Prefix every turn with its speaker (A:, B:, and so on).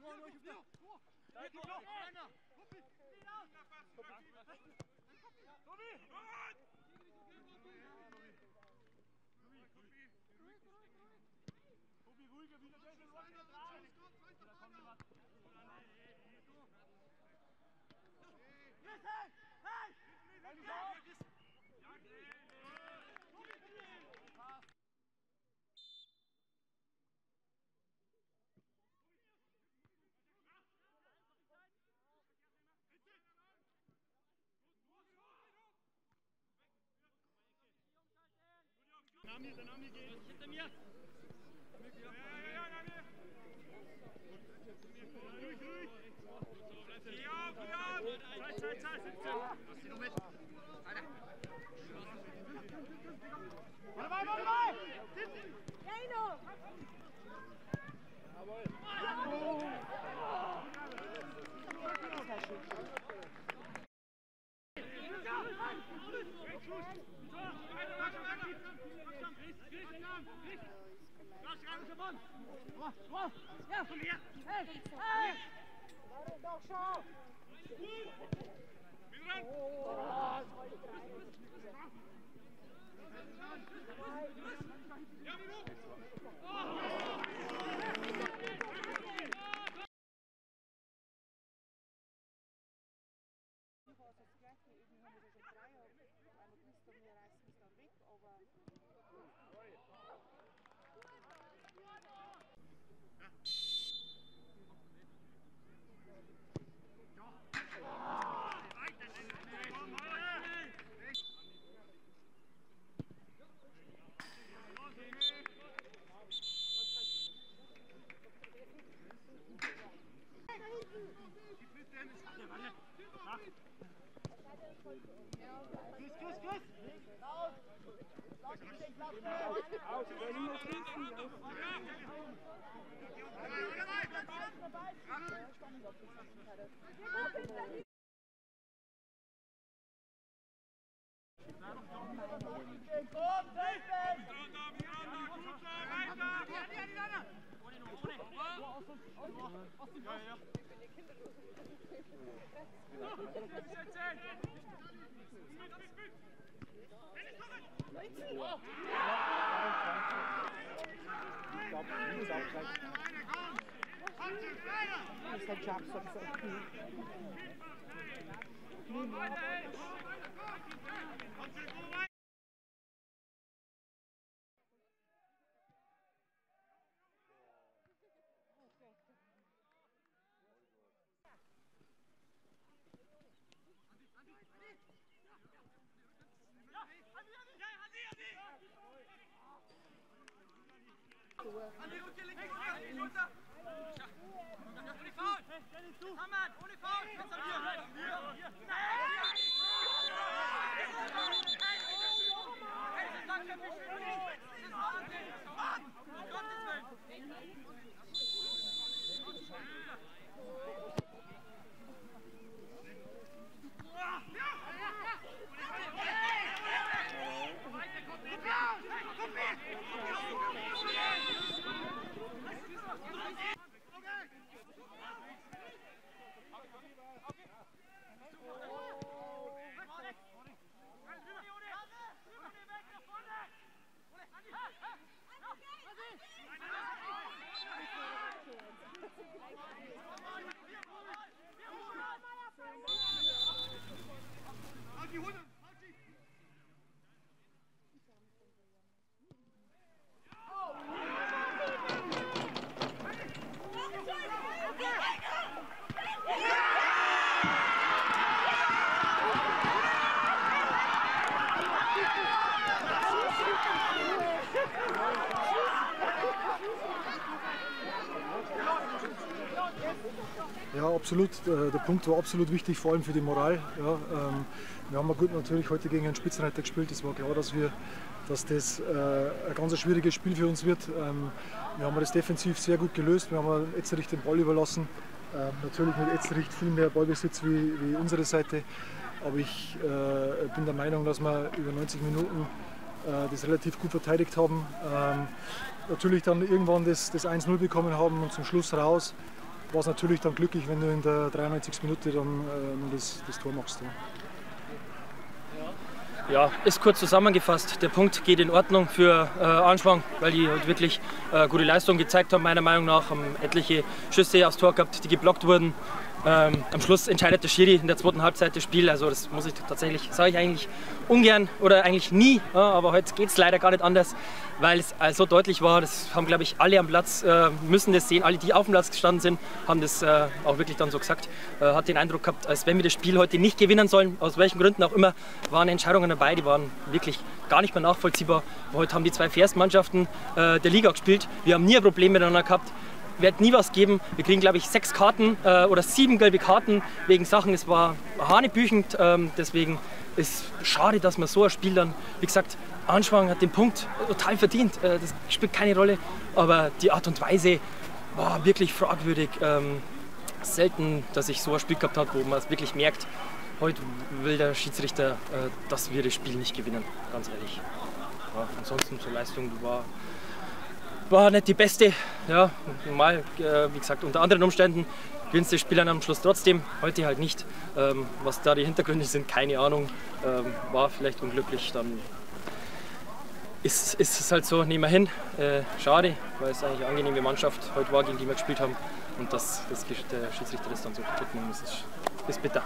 A: ruhiger wieder. Der Name geht. Hinter mir. Zeit, 17. Lass die noch mit. Alter. Dabei!
B: Reino!
A: Jawohl.
B: Ja, komm her! Hey! Hey! Doch, schau!
C: Das gleiche, irgendwie haben wir schon 3, aber gewusst haben, wir reißen es dann weg, aber...
A: Chris! Raus! Lass mich nicht lassen! Aus!
C: Das ist ein Jabstock, so cool.
D: Ja, absolut. Der Punkt war absolut wichtig, vor allem für die Moral. Ja, wir haben gut natürlich heute gegen einen Spitzenreiter gespielt. Es war klar, dass das ein ganz schwieriges Spiel für uns wird. Wir haben das defensiv sehr gut gelöst. Wir haben Etzerich den Ball überlassen. Natürlich mit Etzerich viel mehr Ballbesitz wie unsere Seite. Aber ich bin der Meinung, dass wir über 90 Minuten das relativ gut verteidigt haben. Natürlich dann irgendwann das 1-0 bekommen haben und zum Schluss raus war es natürlich dann glücklich, wenn du in der 93. Minute dann nur das Tor machst.
E: Ja, ist kurz zusammengefasst. Der Punkt geht in Ordnung für Anschwang, weil die halt wirklich gute Leistung gezeigt haben, meiner Meinung nach. Haben etliche Schüsse aufs Tor gehabt, die geblockt wurden. Am Schluss entscheidet der Schiri in der zweiten Halbzeit das Spiel. Also das muss ich tatsächlich, sage ich eigentlich ungern oder eigentlich nie. Ja, aber heute geht es leider gar nicht anders, weil es so deutlich war. Das haben, glaube ich, alle am Platz müssen das sehen. Alle, die auf dem Platz gestanden sind, haben das auch wirklich dann so gesagt. Hat den Eindruck gehabt, als wenn wir das Spiel heute nicht gewinnen sollen. Aus welchen Gründen auch immer waren Entscheidungen dabei, die waren wirklich gar nicht mehr nachvollziehbar. Heute haben die zwei fairsten Mannschaften der Liga gespielt. Wir haben nie ein Problem miteinander gehabt. Wird nie was geben. Wir kriegen, glaube ich, 6 Karten oder 7 gelbe Karten wegen Sachen. Es war hanebüchend. Deswegen ist es schade, dass man so ein Spiel dann, wie gesagt, Anschwang hat den Punkt total verdient. Das spielt keine Rolle. Aber die Art und Weise war wirklich fragwürdig. Selten, dass ich so ein Spiel gehabt habe, wo man es wirklich merkt. Heute will der Schiedsrichter, dass wir das Spiel nicht gewinnen. Ganz ehrlich. Ja, ansonsten zur Leistung war nicht die beste. Ja, normal, wie gesagt, unter anderen Umständen gewinnst du das Spiel dann am Schluss trotzdem, heute halt nicht. Was da die Hintergründe sind, keine Ahnung. War vielleicht unglücklich, dann ist es halt so, nehmen wir hin. Schade, weil es eigentlich eine angenehme Mannschaft heute war, gegen die wir gespielt haben. Und dass der Schiedsrichter das dann so kaputt nimmt, ist bitter.